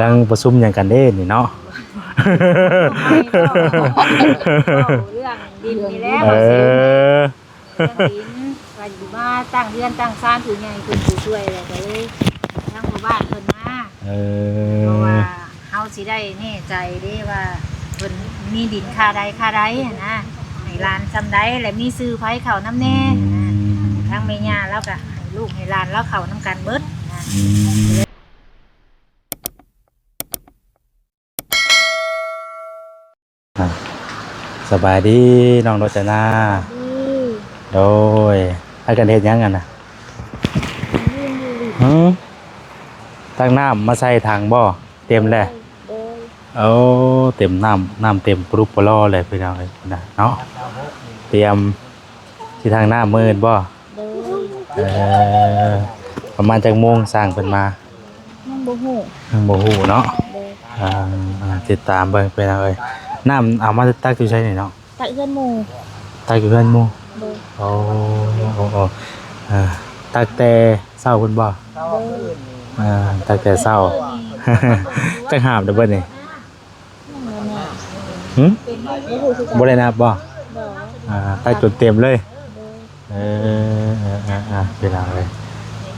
ตั้งประชุมอย่างกันเด้นี่เนาะเรื่องดินนี่แหล้ว เออ เรื่องดินว่าอยู่มาตั้งเรือนตั้งศาลผู้ใหญ่คุณผู้ช่วยอะไรก็เลยทั้งหมู่บ้านเพิ่นมา เอ เพราะ อ ว่าเฮาสิได้แน่ใจเด้ว่าเพิ่นมีดินค่าใดค่าใดนะให้หลานซำใดและมีซื้อไผเข้านำแน่ทั้งแม่ย่าแล้วก็ให้ลูกให้หลานแล้วเข้านำกันเบิดนะ สบายดีน้องรจนาโดยให้กันเฮ็ดหยังกันน่ะตั้งน้ำมาใส่ถังบ่เต็มแล้วเอาเต็มน้ำเต็มปรุปลอเลยพี่น้องเอ้ยนะเนาะเตรียมที่ทางหน้ามืดบ่ประมาณจักโมงสร้างเพิ่นมายังบ่ฮู้ยังบ่ฮู้เนาะติดตามเบิ่งพี่น้องเอ้ยน้ำเอามาตักอยู่ใช่นี่เนาะตักเฮือนหมู่ตักอยู่เฮือนหมู่โอ้ตักแต่เช้าเพิ่นบ่ตักแต่เช้าจักหาบเด้อเบิ่นนี่บ่ได้นับบ่ตักจนเต็มเลยเป็นเอาเลย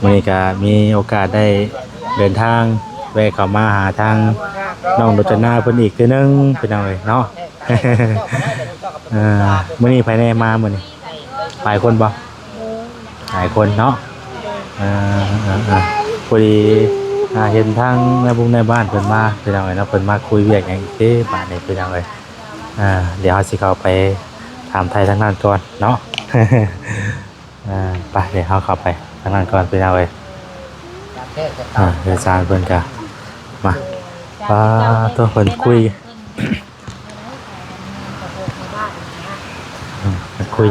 วันนี้ก็มีโอกาสได้เดินทางแวะเข้ามาหาทางน้องรจนาเพิ่นอีกเทื่อนึงเป็นเอาเลยเนาะมื้อนี้ภายในมามื้อนี้หลายคนบ่หลายคนเนาะพอดีเห็นทางในบ้านเพิ่นมาเป็นเอาเลยเนาะเพิ่นมาคุยเวียกหยังอีกเด้บาดนี้เป็นเอาเลยเดี๋ยวเฮาสิเข้าไปถามไทยทางนั้นก่อนเนาะไปเดี๋ยวเขาเข้าไปทางนั้นก่อนไปเอาเลยเดี๋ยวจานเพิ่นกะมาตัวเพิ่นคุย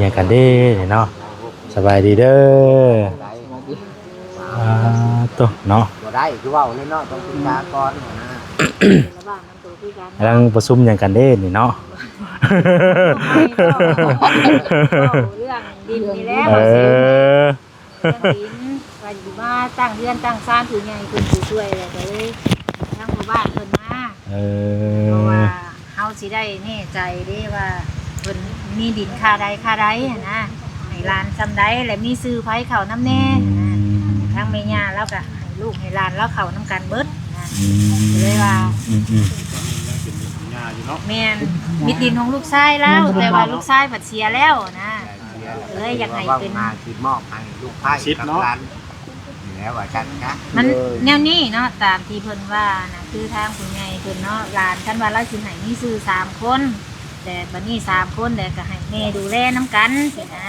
อย่างกันเด้เนาะสบายดีเด้อตัวเนาะบ่ได้คือว่าเลยเนาะต้องศึกษาก่อนกำลังประชุมอย่างกันเด้นี่เนาะเรื่องดินนี่แหล้วเรื่องดินว่าอยู่มาตั้งเรือนตั้งศาลผู้ใหญ่คุณผู้ช่วยอะไรก็เลยทั้งหมู่บ้านเพิ่นมาเพราะว่าเฮาสิได้แน่ใจเด้ว่าเพิ่นมีดินค่าใดค่าใดนะให้หลานซำใดและมีซื้อไผเข้านำแน่ทั้งแม่ย่าแล้วก็ให้ลูกให้หลานแล้วเข้านำกันเบิดนะเลยว่าแม่นมีดินของลูกชายแล้วแต่ว่าลูกชายผัดเสียแล้วนะเลยอยากให้เป็นมาคิดมอบให้ลูกไผ่กับหลานแล้วว่าจันนะมันแนวนี้เนาะตามที่เพิ่นว่านะคือทางผู้ใหญ่เพิ่นเนาะหลานคันว่าเราสิให้มีซื้อ3คนแต่บัดนี้3คนแต่ก็ให้แม่ดูแลนํกันสินะ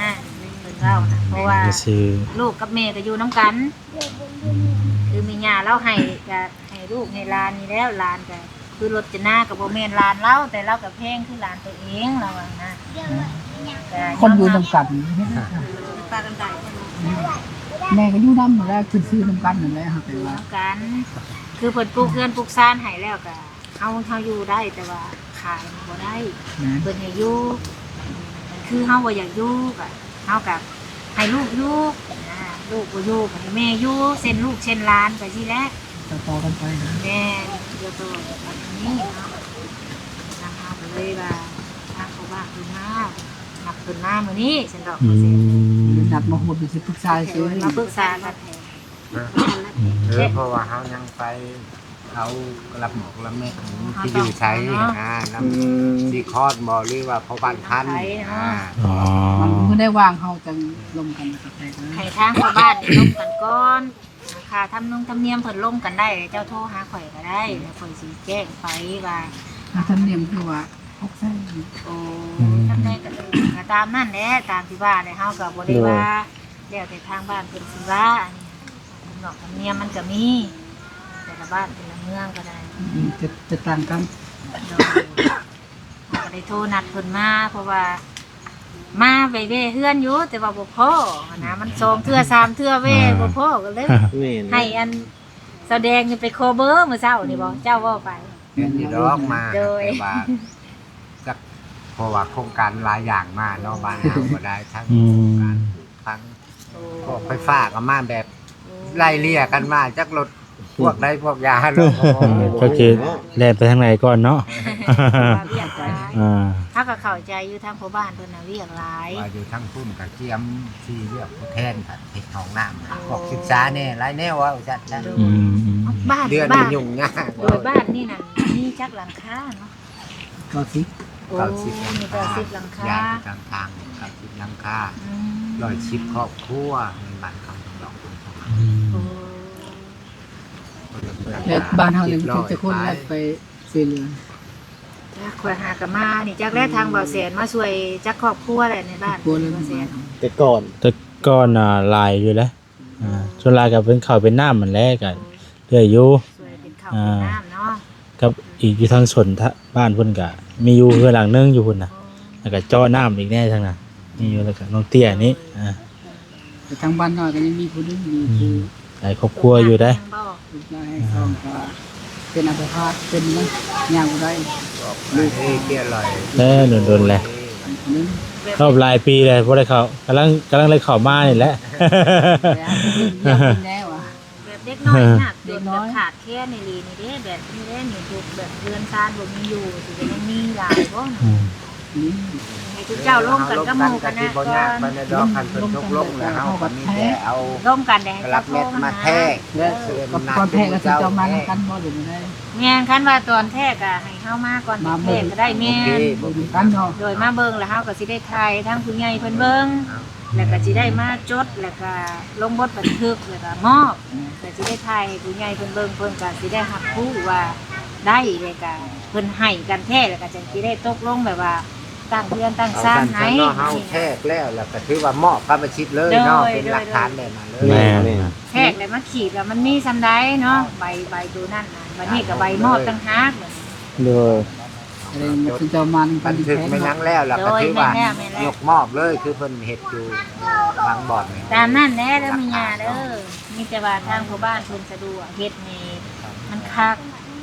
เพิ่นเว้านะเพราะว่าลูกกับแม่ก็อยู่นํกันคือแม่ย่าเราให้ก็ให้ลูกให้หลานนี่แล้วหลานก็คือรจนากับโบเมนลานเล่าแต่เรากับเพลงคือลานตัวเองเราอะนะคนอยู่นำกันปลากันไก่แม่ก็อยู่น้ำมาแล้วคือซื้อนำกันนั่นแหละครับน้ำกันคือเปิดปลูกเพื่อนปลูกซานหายแล้วก็เขาอยู่ได้แต่ว่าขายบ่ได้เปิดให้อยู่คือเขาบ่อยากอยู่กับเขากับให้ลูกอยู่ลูกบ่อยู่ให้แม่อยู่เส้นลูกเส้นล้านไปที่แรกต่อกันไปแม่เดี๋ยวตัวแบบนี้เนาะนะคะเลยว่าทางเขาบ้านคือมาหนักขึ้นมามื้อนี้ฉันดอกนัดมาโหดสิปรึกษาซื้อมาปรึกษากันเพราะว่าเฮายังไปเอารับหมอกรับแม่ที่อยู่ใช้น้ำที่คอดบ่หรือว่าพอบ้านคันมันไม่ได้วางเฮาจังลงกันให้ทางชาวบ้านลงกันก่อนค่ะทำนุ่งทำเนียมเพิ่นลงกันได้เจ้าโทรหาข่อยก็ได้แล้วข่อยสิแจ้งไปว่าทำเนียมคือว่า6ใส่โอ้ทำได้ก็ตามนั่นแหละตามที่ว่าเนี่ยเฮาก็บ่ได้ว่าแล้วแต่ทางบ้านเพิ่นสิว่าอันนี้นอกทำเนียมมันก็มีแต่ละบ้านแต่ละเมืองก็ได้จะต่างกันก็ได้โทรนัดเพิ่นมาเพราะว่ามาไปเว่เฮือนอยู่แต่ว่าบ่พอนะมัน2เทื่อ3เทื่อเว่บ่พอก็เลยให้อันแสดงไปโคเวอร์มื้อเช้านี่บ่เจ้าเว้าไปเห็นอยู่ดอกมาแต่ว่าจักเพราะว่าโครงการหลายอย่างมาเนาะบ้านเฮาก็ได้ทั้งการทั้งไฟฟ้าก็มาแบบไล่เลี่ยกันมาจักรถ พวกใดพวกยาเนาะ ก็คือแล่นไปทางไหนก่อนเนาะ ว่าเรียกหลาย อ่า ถ้าก็เข้าใจอยู่ทางพ่อบ้านเพิ่นน่ะเรียกหลาย ว่าอยู่ทั้งพุ่นกับเจียมที่เรียกผู้แทนกับเฮ็ดห้องน้ำพวกศึกษาแน่หลายแนวว่าจัดนะ อืม บ้าน เดือน บ้า มัน น ยุ่งยาก โดยบ้านนี่น่ะมีจักหลังคาเนาะ ก็สิ โอ้มีแต่10หลังคา ย้ายไปทางกับสิบหลังคา อืม 110ครอบครัวในบ้านคำต้องดอกคน โอ้ แต่บ้านเฮานี่มันจะคนแรกไปช่วยเหลือ จักข่อยหากันมานี่จักแลทางเบาแสนมาช่วยจักครอบครัวแหละในบ้าน กลัวเลย เบาแสน แต่ก่อน แต่ก่อนลายอยู่แล้วส่วนลายก็เป็นข้าวเป็นน้ำมันแรกกันเรื่อยอยู่ ช่วยเป็นข้าวเป็นน้ำเนาะ กับอีกอยู่ทางสนทะบ้านเพิ่นก็มีอยู่เฮือนหลังนึงอยู่พุ่นน่ะแล้วก็เจาะน้ำอีกแน่ทางน่ะมีอยู่แล้วก็น้องเตี้ยนี่แต่ทางบ้านน้อยก็ยังมีผู้นึงมีผู้ หลายครอบครัวอยู่ได้ ลูกชายสองก็เป็นอัมพาตเป็นนะย่างบ่ได้ ลูกเกี่ยลอย โดนๆแหละ อันนึง เข้าหลายปีเลยบ่ได้เข้ากำลังเลยเข้ามานี่แหละ แล้วเป็นแล้วอ่ะ แบบเด็กน้อยน่ะเด็กน้อยขาดแค่ในลีนี่เด้แบบนี้เด้นี่ถูกแบบเรือนซานบ่มีอยู่สิจะยังมีหลายบ่ นี่ ให้ทุกเจ้าร่วมกันกับหมู่คณะ บ่ ก่ ยาก อน ไปในดอกคันเพิ่นตกลงแล้วเฮาก็มีแต่เอา ร่วมกันได้ให้ รั เจ้า บ โทร เม็ด มา มา หา แทกเด้อเสือ ก็ มัน ก่อนแพ้ก็สิเจ้ามากันบ่หรือบ่ได้ แม่นคันว่าตอนแท้ก็ให้เฮามาก่อนแท้ก็ได้แม่น บ่มีกันเนาะ โดยมาเบิ่งแล้วเฮาก็สิได้ถ่ายทั้งผู้ใหญ่เพิ่นเบิ่งแล้วก็สิได้มาจดแล้วก็ลงบทบันทึกแล้วก็มอบก็สิได้ถ่ายให้ผู้ใหญ่เพิ่นเบิ่งเพิ่นก็สิได้รับรู้ว่าได้แล้วก็เพิ่นให้กันแท้แล้วก็จังสิได้ตกลงแบบว่าตั้งเพื่อนตั้ง เอา ซ่าน กัน ให้ เนาะเฮาแทกแล้วแล้วก็ถือว่ามอบกรรมสิทธิ์เลยเนาะเป็นหลักฐานได้มาเลย แม่ แทกแล้วมาขีดแล้วมันมีซำใดเนาะใบตัวนั่นน่ะบัดนี้ก็ใบมอบต่างหาก โดย อะไรมันสิเจ้ามากั บั น น ที่ ทึก แท้ ไม่ยั้งแล้วแล้วก็ถือว่ายกมอบเลยคือเพิ่นเฮ็ดอยู่หลังบ่อนนี่ ตามนั่นแหละเด้อมีญาเด้อมีแต่ว่าทางผู้บ้านเพิ่นสะดวกเฮ็ดนี่มันคัก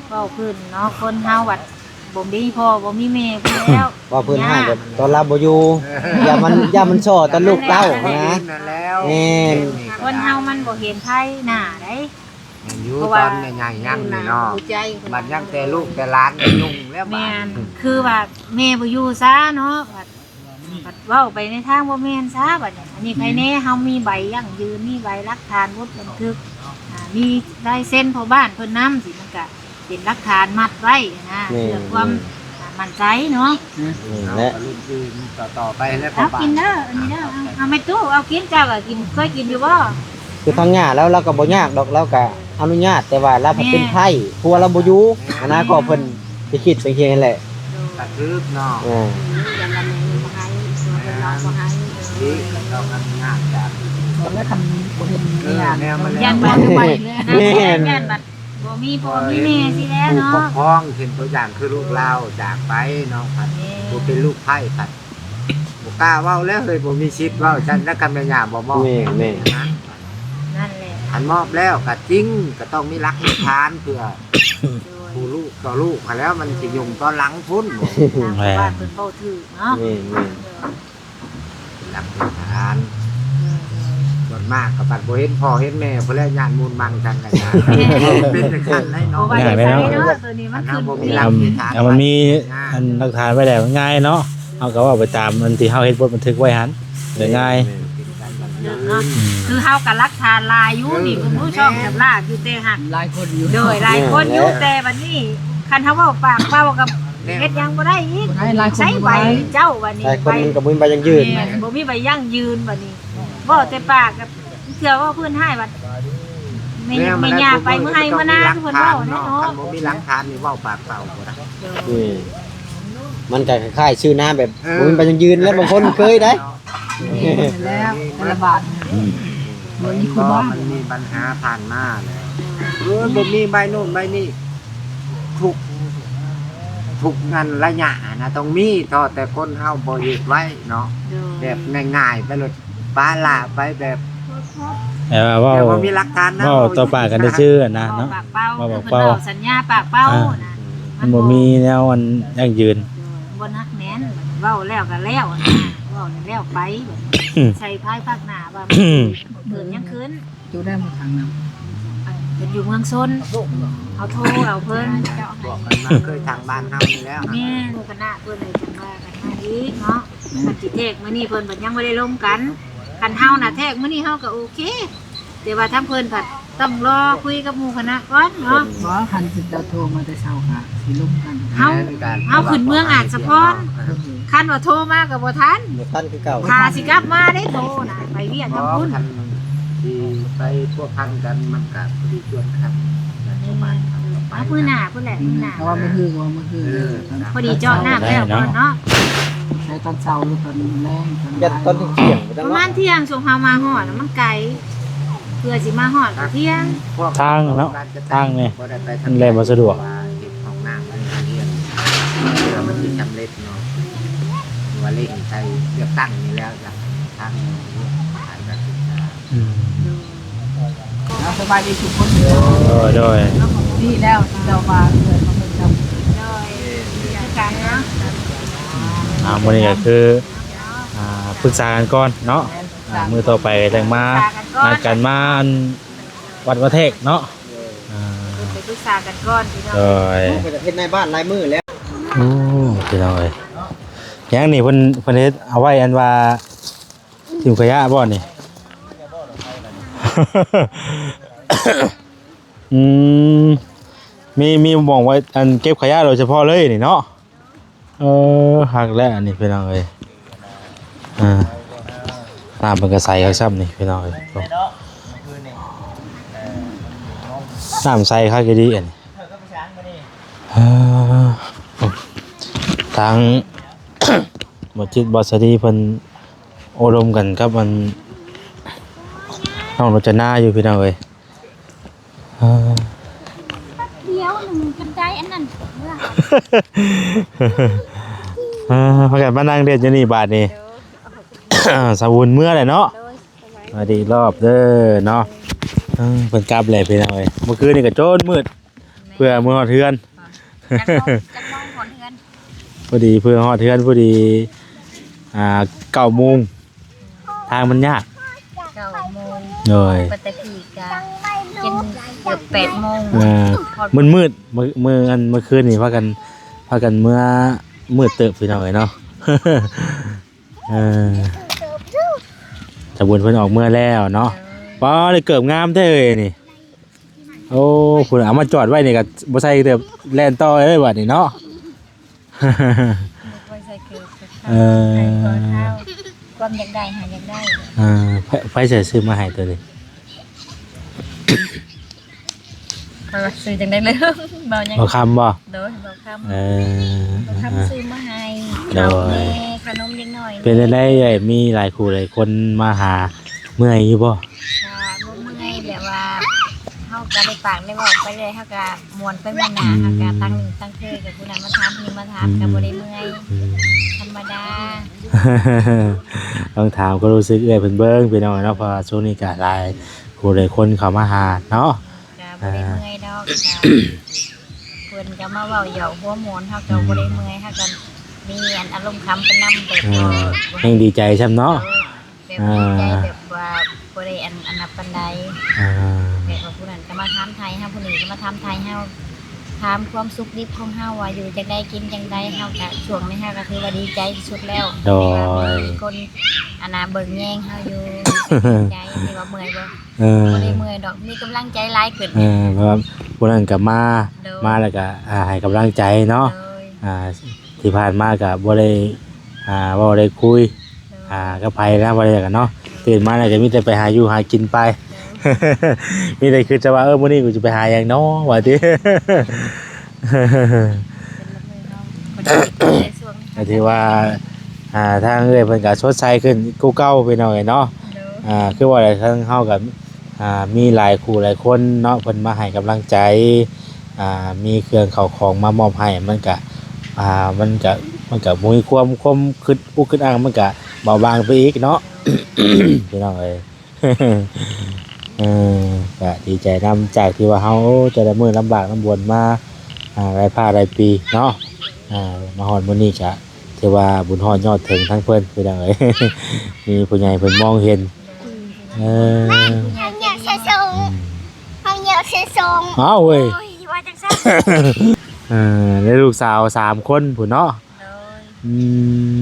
เว้าพื้นเนาะคนเฮาวัดบ่มีพ่อบ่มีแม่เพิ่นแล้ว ว่าเพิ่นให้ก็ตอนรับบ่อยู่อย่ามันช่อตอนลูกเต้านะ นั่นแล้ว แม่น คนเฮามันบ่เห็นไผหน้าได้ อยู่ตอนใหญ่ๆยังนี่เนาะ รู้ใจ บัดยังแต่ลูกแต่หลานก็ยุ่งแล้วบา แม่ ด นคือว่าแม่บ่อยู่ซะเนาะบัดเว้าไปในทางบ่แม่นซะบัดนี้อันนี้ภายในเฮามีใบยั่งยืนมีใบหลักฐานบทบันทึกมีลายเซ็นพ่อบ้านเพิ่นนำสิมันก็เป็นหลักฐานมัดไว้นะเพื่อความมั่นใจเนาะ เอา และ ลูกยืนต่อไปแล้วก็ เอา บา กินเด้ออันนี้เด้อเอาไม่ตู้เอากินเจ้าก็กินเคยกินอยู่บ่ คือทางญาติแล้วเราก็บ่ยากดอกเราก็อนุญาตแต่ว่าเราเป็นไผผัวเราบ่อยู่อนาคตเพิ่นสิคิดเป็นเฮียนั่นแหละ กระทืบเนาะ อ่า อย่าละแม่บ่ให้ตัวเป็นเราบ่ให้ นี่ก็ต้องอนุญาตจาก แล้วทำบ่เห็น เออ ญาติ แนวมัน ยั แล้ว น มั บ่ น ยันบัดบ่มีพ่อมีแม่สิแล้ว ผู้ เนาะ ปกครองเห็นตัวอย่างคือลูกเราจากไปเนาะครับผู้เป็นลูกไผ่ครับบ่กล้าเว้าแล้วเลยบ่มีชิดเว้าฉันแล้วกันแม่ย่าบ่มอบ แม่ นั่นแหละ อันมอบแล้วก็จริงก็ต้องมีหลักฐานเพื่อผู้ลูกต่อลูกมาแล้วมันสิยุ่งตอนหลังพุ่นบ่ ทางบ้านเพิ่นเว้าถูกเนาะ แม่ หลักฐานส่วนมากก็ปัดบ่เห็นพ่อเห็นแม่เพิ่นแล้วญาติมูลมังกันกันนะเป็นจังซั่นเลย เพ เนาะ ราะว่าจะใช้เนาะตัวนี้มันคือ มันมีอันหลักฐานไว้แล้วง่ายเนาะเอาก็ว่าไปตามมันที่เฮาเฮ็ดบทบันทึกไว้หันเลยง่าย เนาะคือเฮากับรักทานลายอยู่นี่คุณผู้ชมกับลากอยู่แต่หัก หลายคนอยู่ โดยหลายคนอยู่แต่บัดนี้คันเฮาเว้าปากเว้ากับเฮ็ดยังบ่ได้อีก ให้หลายคน ใช้ใบเจ้าบัดนี้ หลายคนมันก็บ่มีใบยังยืน บ่มีใบยั่งยืนบัดนี้เว้าแต่ปากกับเทื่อว่าเพิ่นให้บัดไม่ยาไปมื้อให้มื้อหน้าคือเพิ่นเว้าแน่เนาะ คันบ่มีหลักฐานนี่เว้าปากเปล่าบ่ได้ มันก็คล้ายๆชื่อน้ำแบบบ่มีใบยังยืนแล้วบางคนเคยได้ แล้วแต่ละบาทมันมีคนบ้า มันมีปัญหาผ่านมาแล้วบ่มีใบโน่นใบนี้ทุกงานระยะนะต้องมีทอแต่คนเฮาบ่เฮ็ดไว้เนาะแบบง่ายๆไปเลยปลาละไปแบบ แต่ว่า แต่บ่มีหลักฐานนะ เว้าต่อปากกันได้ชื่อนะเนาะ ปากเป้าคือเพิ่นเว้าสัญญาปากเป้านะ มันบ่มีแนวอันยั่งยืน บนนักแน่นเว้าแล้วก็แล้วนะเว้าแล้วไปใส่พายภาคหน้าว่าเกิดยังคืน จูได้มาทางนั้น เ พิ่นอยู่เมืองซนเอาโทรเอาเพิ่น บอกกันมาเคยทางบ้านเฮานี่แล้ว แม่หมู่คณะเพิ่นเลยจังว่ากันมาอีกเนาะคันสิแทกมื้อนี้เพิ่นเพิ่นยังบ่ได้ลงกันคันเฮาน่ะแทกมื้อนี้เฮาก็โอเคแต่ว่าทางเพิ่นผัดต้องรอคุยกับหมู่คณะก่อนเนาะ บ่คันสิเราโทรมาแต่เช้าค่ะสิลงกัน เฮาขึ้นเมืองอาจสะพรคันว่าโทรมาก็บ่ทัน บ่ทันคือเก่า พาสิกลับมาได้โทรน่ะไปเวียด เพ ทำ ราะ บุญ ทันที่ไปพวกพันกันมันก็พอดีชวนครับประมาณครับ เอามื้อหน้าพุ่นแหละมื้อหน้า เพราะว่ามื้อคือ พอดีเจาะน้ำแล้วเพิ่นเนาะ ใช้ตอนเช้าหรือตอนแรงตอน ยัดต้นเที่ยงบ่ ป จัง ระมา เนาะ ณเที่ยงช่วงเฮามาฮอดน่ะมันไกลเพื่อสิมาฮอดก็เที่ยง พวก ทางเนาะทางนี่ บ่ได้ไป มันแลบ่สะดวก าเฮ็ดห้องน้ำมันเรียนแล้วมันสิสำเร็จเนาะว่าเล่นไทยเลือกตั้งนี่แล้วจากทางขายการศึกษา สบายดีทุกคน โดย นี่แล้วเรามาเลยมาเป็นจำ โดยการเนาะ มื้อนี้ก็คือปรึกษากันก่อนเนาะมื้อต่อไปจังมานัดกันมาอันวัดวะเทกเนาะ ไปปรึกษากันก่อนพี่น้อง โดย ไปจะเฮ็ดในบ้านลายมือแล้ว โอ้พี่น้องเอ้ยยังนี่เพิ่นเฮ็ดเอาไว้อันว่าทิมขยะบ่นี่ มีมองไว้อันเก็บขยะโดยเฉพาะเลยนี่เนาะหักแล้วอันนี้พี่น้องเอ้ยน้ำมันก็ใสครับซ้ำนี่พี่น้องเอ้ยน้ำใสคักดีอันนี้ทาง บ่จิตบ่สดีเพิ่นอบรมกันกับมันน้องรจนาอยู่พี่น้องเอ้ย เดียวนึงกันใจอันนั้น พากันมานั่งเรียนอยู่นี่บาดนี้ สาวุนเมื่อแหละเนาะสวัสดีรอบเด้อเนาะเพิ่นกลับแล้วพี่น้องเอ้ยเมื่อคืนนี่ก็โจนมืดเพื่อมื้อฮอดเทือน จักมองคนเฮือน พอดีเพื่อฮอดเทือนพอดี9 โมงทางมันยาก 9 โมง เลย ปกติก็กินเกือบ8 โมง มืดเมื่อคืนนี่พากันเมื่อมืดเติบพี่น้องเอ้ยเนาะ สาวุนเพิ่นออกเมื่อแล้วเนาะป้าได้เกิบงามแท้เอ้ยนี่โอ้คุณเอามาจอดไว้นี่ก็บ่ใส่เติบแล่นต่อเอ้ยบัดนี้เนาะ ไว้ใส่เกลือ อ ความอยากได้หาอยากได้ ไฟเสียซื้อมาให้ตัวนี้ ซื้อจังได้เลยเบายัง บ่คำบ่ โดยเบาคำ เออ เบาคำซื้อมาให้ โดย ขนมเล็กน้อย เป็นได้เอ้ยมีหลายคู่หลายคนมาหาเมื่อยอยู่บ่ บ่เมื่อยแบบว่าเฮาก็ได้ปากได้บอกไปเลยเฮาก็ม่วนไปม่วนหน้าเฮาก็ตั้งเคยกับผู้นั้นมาถามผู้นี้มาถามก็บ่ได้เมื่อยธรรมดา ต้องถามก็รู้สึกเอ้ยเพิ่นเบิ่งพี่น้องเนาะเพราะว่าช่วงนี้ก็หลายคู่หลายคนเข้ามาหาเนาะ ก็บ่ได้เมื่อยดอกก็เพิ่นก็มาเว้าเหยาะหัวหมอนเฮาก็บ่ได้เมื่อยเฮาก็มีอันอารมณ์คำเป็นนำแบบบ่ แห่งดีใจใช่เนาะ แบบดีใจแบบว่าบ่ได้อันนับปานใด อ่า แบบว่าผู้นั้นก็มาถามไทยเฮาผู้นี้ก็มาถามไทยเฮาถามความสุขดิบของเฮาว่าอยู่จังได๋กินจังได๋เฮาก็ช่วงนี้เฮาก็ถือว่าดีใจที่สุดแล้ว โดย ว่ามีคนอันน่ะเบิ่งแยงเฮาอยู่ดีใจที่ว่าเมื่อยบ่ เออ บ่ได้เมื่อยดอกมีกำลังใจหลายขึ้น เพราะว่าพวกนั้นก็มาแล้วก็ให้กำลังใจเนาะ โดย ที่ผ่านมาก็บ่ได้บ่ได้คุยกับไผนะบ่ได้กันเนาะตื่นมาแล้วก็มีแต่ไปหาอยู่หากินไป มีแต่คือจะว่ามื้อนี้กูจะไปหาหยังเนาะว่าติ เป็นละมือเฮาบ่ได้ในช่วง ก็ถือว่าทางเอ้ยเพิ่นก็สดใสขึ้นกูเก่าไปหน่อยเนาะ โดย คือว่าทางเฮาก็มีหลายคู่หลายคนเนาะเพิ่นมาให้กำลังใจมีเครื่องเข้าของมามอบให้มันก็บ่มีความคิดอุกคิดอ้างมันก็เบาบางไปอีกเนาะ พี่น้องเอ้ย ก็ดีใจนำจากที่ว่าเฮาจะได้มื้อลำบากลำบนมาหลายภาคหลายปีเนาะมาฮอดมื้อนี้ก็ถือว่าบุญฮอดยอดถึงทั้งเพิ่นพี่น้องเอ้ย มีผู้ใหญ่เพิ่นมองเห็น ผู้ใหญ่ใจดี Không nhớ sẽ จง อ้าวเว้ย โอ้ยว่าจังซั่น ได้ลูกสาว3คนพุ่นเนาะ โดย อื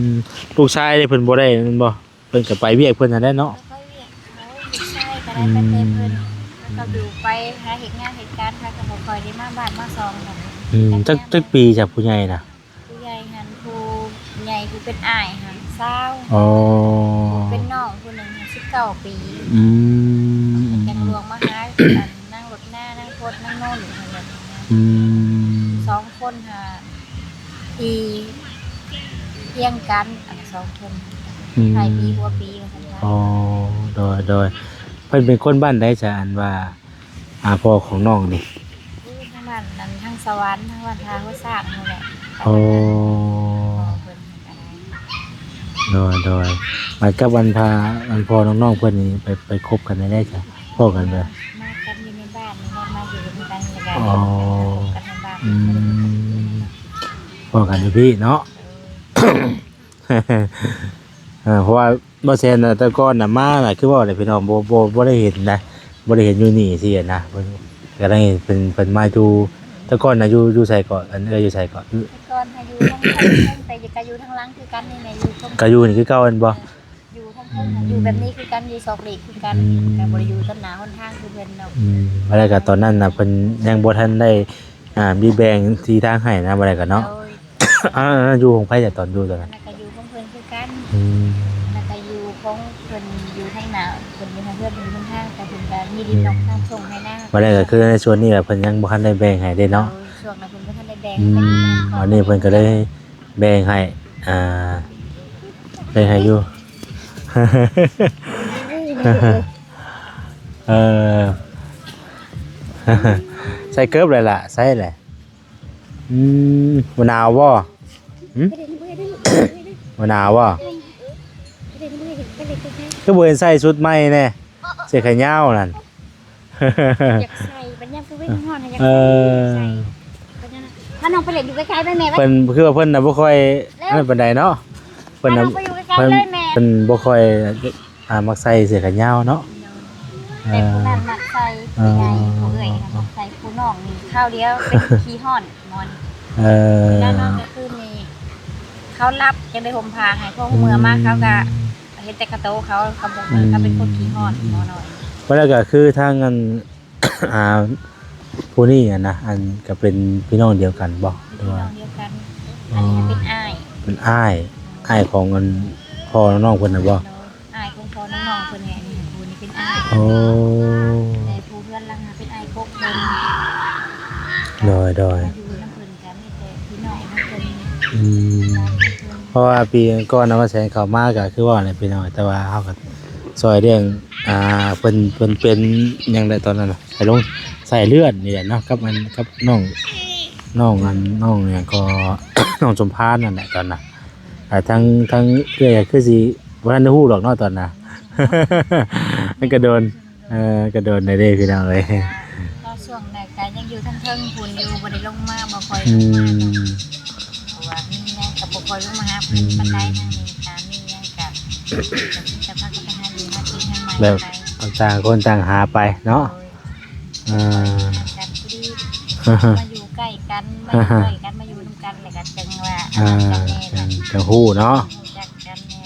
มลูกชายได้เพิ่นบ่ได้แม่นบ่เพิ่นก็ไปเวียกเพิ่นนั่นแหละเนาะ ค่อยเวียกเขาใช่ก็ได้ไปเต้นเพิ่นแล้วก็อยู่ไปหาเหตุงานเหตุการณ์ค่ะก็บ่ค่อยได้มาบ้านมาซองกัน จักปีจากผู้ใหญ่น่ะ ผู้ใหญ่หันผู้ใหญ่ผู้เป็นอ้ายหันเศร้า อ๋อ เป็นน้องผู้หนึงหัน19 ปี อืม ยังหลวงมาหาอันนั่งรถหน้านั่งโพดนั่งโน่นอยู่หั่นแหละ อืม สองคนหาที่เที่ยงกันอัน2 คนใครปีหัวปีว่าซั่นว่า อ๋อโดยเพิ่นเป็นคนบ้านใดจ้ะอันว่าพ่อของน้องนี่ ทั้งบ้านนั้นทั้งสวรรค์ทั้งวันทาเขาสร้างนั่นแหละ โอ้ เพิ่นก็ได้ โดยมากับวันพ่อน้องๆเพิ่นนี่ไปคบกันได้จ้ะพ่อกันเด้อ มากันอยู่ในบ้านนี่ว่ามาอยู่ด้วยกันแล้วกัน อ๋อ กันในบ้าน อืมพ่อกันอยู่พี่เนาะ เพราะว่าบ่แซ่นน่ะแต่ก่อนน่ะมาน่ะคือว่าได้พี่น้องบ่ได้เห็นนะบ่ได้เห็นอยู่นี่สิอะนะเพิ่นก็ได้เป็นมาอยู่แต่ก่อนน่ะอยู่ไสก่อนอันอยู่ไสก่อน แต่ก่อนถ้าอยู่ทั้งทั้งแต่ก็อยู่ทั้งหลังคือกันนี่แหละอยู่ทั้ง ก็อยู่นี่คือเก่าอันบ่ อยู่ทั้งเพิ่นน่ะอยู่แบบนี้คือกันอยู่ซอกหลีกคือกันแต่บ่ได้อยู่ต้นหนาหนทางคือเพิ่นเนาะ บ่ได้ก็ตอนนั้นน่ะเพิ่นยังบ่ทันได้มีแบ่งที่ทางให้นะบ่ได้ก็เนาะ โดย อยู่ของไผแต่ตอนอยู่ตอนนั้น แล้วก็อยู่ของเพิ่นคือกัน อืม แล้วก็อยู่ของเพิ่นอยู่ทางหน้าเพิ่นอยู่ทางเพื่อนเพิ่นอยู่ทางแต่เพิ่นก็มีดินดอกทางส่งให้หน้า บ่ได้ก็คือในส่วนนี้เพิ่นยังบ่ทันได้แบ่งให้เด้เนาะ ช่วงนั้นเพิ่นบ่ทันได้แบ่ง อันนี้เพิ่นก็เลยแบ่งให้แบ่งให้อยู่ เออ ใส่เกิบเลยล่ะใส่แหละมะนาวบ่มะนาวบ่ก็บ่เห็นใส่ชุดใหม่แน่เสื้อแขนยาวนั่น อยากใส่บัดยามคือเว้นฮ้อนอยาก เอ ใส่ อ บัดนั้นถ้าน้องไปเล่นอยู่ใกล้ๆได้แม่ไว้ เพิ่นคือว่าเพิ่นน่ะบ่ค่อยอันนั้นปานใดเนาะเพิ่น ถ้า น่ะ น้องไปอยู่ใกล้ เพิ่น ๆเลยแม่ เพิ่นบ่ค่อยมักใส่เสื้อแขนยาวเนาะ แต่ผู้นั้นมักใส่ผู้ใหญ่ผู้เอ้ยค่ะมักใส่ผู้น้องนี่ข้าวเดียวเป็นขี้ฮ้อนนอน เออ แล้วน้องก็คือนี่เขารับยังได้ห่มผ้าให้พวกเมื่อมาเขาก็เฮ็ดแต่กระโตเขาบอกเขาเป็นคนขี้ฮ้อนหมอน้อย ว่าแล้วก็คือทางอัน ผู้นี้อ่ะนะอันก็เป็นพี่น้องเดียวกันบ่ห เป็ รื น อว่า น้องเดียวกันอันนี้เป็นอ้าย เป็นอ้ายของอันพ่อน้องเพิ่นน่ะบ่ อ้ายของพ่อน้องๆเพิ่นเนี่ยนี่ผู้นี้เป็นอ้าย โอ้ แต่ผู้เพื่อนลังเป็นอ้ายพวกเพิ่น โดย มาอยู่น้ำเพิ่นกันนี่แต่พี่น้องน้ำเพิ่น อืมเพราะว่าปีก่อนนะว่าแสนเข้ามาก็คือว่าอะไรพี่น้องแต่ว่าเฮาก็ซอยเรื่องเพิ่นเป็นหยังได้ตอนนั้นน่ะใส่เลือดนี่แหละเนาะกับน้องเนี่ยก็ น้องสมพานนั่นแหละตอนน่ะทั้งเอื้อยคือสิบ่ทันได้ฮู้หรอกเนาะตอนน่ะ มันก็โดนก็โดนได้เด้พี่น้องเอ้ย ก็ช่วงนั้นก็ยังอยู่ทั้งเทิงพุ่นอยู่บ่ได้ลงมาบ่ค่อย อื ลงมาม เพราะว่ามีหยังก็บ่ค่อยลงมาหาเพิ่นปานใดทางนี้ตามมีหยังก็จะพากันไปหาอยู่หากินทางใหม่ แบบ ไป ต่างคนต่างหาไปเนาะ กันพอดีมาอยู่ใกล้กันมาอยู่ใกล้กันมาอยู่นำกันแล้วก็จังว่าจังแน่กัน จังฮู้เนาะ จักกันแน่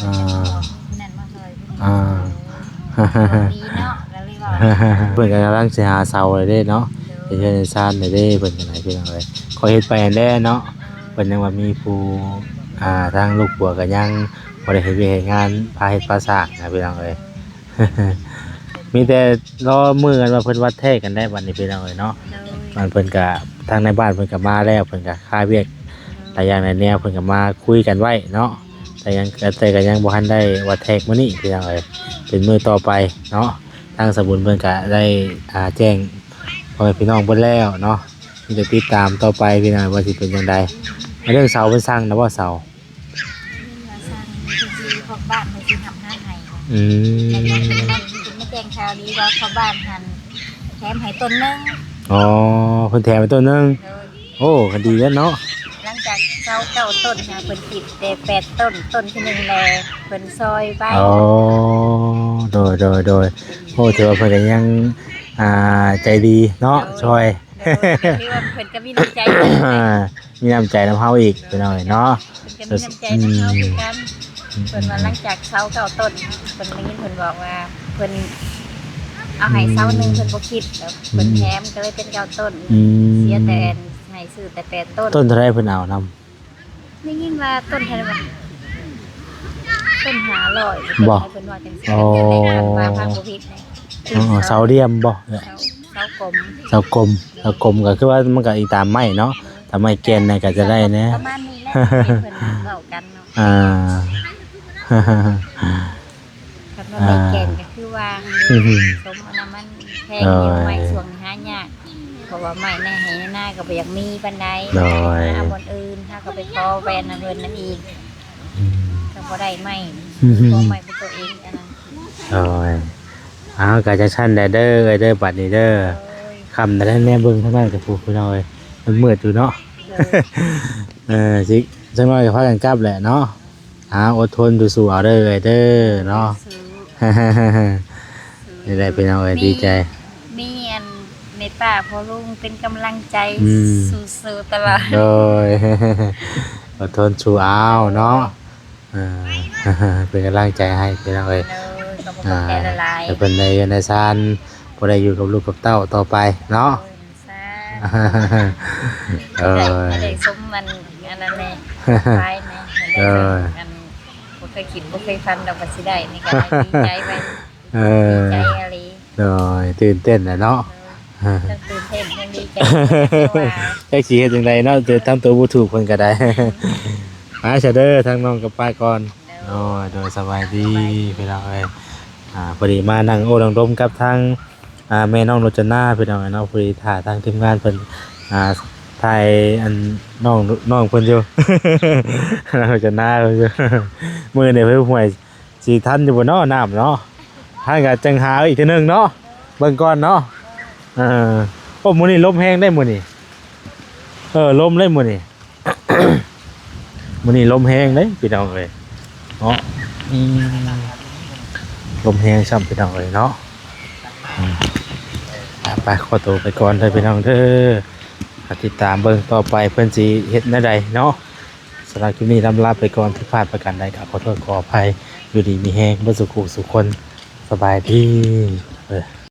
ผู้นั้นมาซอยดีเนาะแล้วเลยว่า เพิ่นก็กำลังสิหาเสาเลยเด้เนาะเฮ็ดเรือนซ่านได้เด้เพิ่นก็ได้พี่น้องเอ้ยขอเฮ็ดไปอันแลเนาะเพิ่นยังว่ามีผู้ทางลูกปัวก็ยังบ่ได้เฮ็ดเวียกเฮ็ดงานพาเฮ็ดพาสร้างนะพี่น้องเอ้ย มีแต่รอมื้อกันว่าเพิ่นวัดแท้กันได้บัดนี้พี่น้องเอ้ยเนาะมันเพิ่นก็ทางในบ้านเพิ่นก็มาแล้วเพิ่นก็ค่าเวียกหลายอย่างหลายแนวเพิ่นก็มาคุยกันไว้เนาะแต่ก็ยังบ่ทันได้วัดแท้มื้อนี้พี่น้องเอ้ยเป็นมื้อต่อไปเนาะทางสมุนเพิ่นก็ได้แจ้งพ่อแม่พี่น้องเพิ่นแล้วเนาะมีแต่ติดตามต่อไปพี่น้องว่าสิเป็นจังไดเรื่องเสาเพิ่นสร้างนะบ่เสา มาสร้างมีคนจีของบ้านมาจีทำห้าไห้ อื แต่ยัง ม เป็นไม่แจ้งข่าวดีว่าเขาบ้านหันแถมให้ต้นนึง อ๋อเพิ่นแถมไปต้นนึงโอ้ก็ดีแล้วเนาะ หลังจากเจ้าต้นค่ะเพิ่นติดแต่8 ต้นที่หนึ่งแลเพิ่นซอยไป อ๋อโดยโอ้ถือว่าเพิ่นก็ยัง ใจดีเนาะช่วย คือว่าเพิ่นก็มีน้ำใจ มีน้ำใจน้ำเฮาอีกไปหน่อยเนาะ เพิ่นก็มีน้ำใจน้ำเฮาคือกันเพิ่นว่าหลังจากเสาเก่าต้นเพิ่นได้ยินเพิ่นบอกว่าเพิ่นเอาให้เสาหนึงเพิ่นบ่คิดแล้วเพิ่นแถมก็เลยเป็นเก่าต้นเสียแต่ให้ซื้อแต่8ต้น ต้นเท่าไรเพิ่นเอานำ ได้ยินว่าต้นเท่าไหร่บ่ต้น500 บ่ เพิ่นว่าจังซี่ อ๋อ ว่าพังบ่ผิดนี่ เสาเดียมบ่ เสากลม เสากลมก็คือว่ามันก็อีตามไม้เนาะถ้าไม้แกนเนี่ยก็จะได้นะ ประมาณนี้แหละที่เพิ่นเว้ากันเนาะ อ่า กับมันไม่แก่นก็คือว่าสมอันนั้นมันแพงอยู่ไม้ช่วงหายากเพราะว่าไม้ในให้หน้าก็บ่อยากมีปานใดเอาบนอื่นถ้าก็ไปขอแบรนด์อันเพิ่นนั่นอีกก็บ่ได้ไม้ขอไม้เป็นตัวเองอันนั้น โอ้ยเอากะจะชั้นได้เด้อบัดนี้เด้อคำแต่แม่เบิ่งทั้งนั้นกับผู้พี่น้อยมันมืดอยู่เนาะ สิจังน้อยก็พากันกลับแหละเนาะอดทนสู้ๆเอาเด้อเนาะ นี่ได้เป็นเอาดีใจ มีอันเมตตาพ่อลุงเป็นกำลังใจสู้ๆตลอด โดย อดทนสู้เอาเนาะเป็นกำลังใจให้พี่น้องเอ้ย ก็บ่ต้องแก่ละลาย แต่เป็นในซานบ่ได้อยู่กับลูกกับเต้าต่อไปเนาะ ไม่ได้สมมันอันนั้นแน่ไปแน่อันบ่เคยคิดบ่เคยฟันดอกบัสิได้นี่ก็ดีใจไปดีใจอะไร โดยตื่นเต้นแหละเนาะ ตั้งตื่นเต้นยังดีใจ จักสิเฮ็ดจังไดเนาะจะทำตัวบ่ถูกเพิ่นก็ได้ มาเชเด้อทางน้องกับป้าก่อนโดยสบายดีพี่น้องเอ้ยพอดีมานั่งโอ้ดังดมกับทางแม่น้องรจนาพี่น้องเนาะพอดีถ่าทางทีมงานเพิ่นถ่ายอันน้องเพิ่นอยู่ รจนาเพิ่นอยู่ มื้อนี้เพิ่นห่วยสิทันอยู่บ่เนาะน้ำเนาะท่านก็จังหาอีกเทื่อนึงเนาะเบิ่งก่อนเนาะโอ้มื้อนี้ลมแฮงได้มื้อนี้ลมเลยมื้อนี้ มื้อนี้ลมแฮงเด้พี่น้องเอ้ยเนาะลมแฮงซ้ำพี่น้องเอ้ยเนาะไปขอตัวไปก่อนเด้อพี่น้องเด้อติดตามเบิ่งต่อไปเพิ่นสิเฮ็ดแนวใดเนาะสำหรับคลิปนี้ลำลาไปก่อนที่พลาดประการใดก็ขอโทษขออภัยอยู่ดีมีแฮงบ่สุขสุขคนสบายดี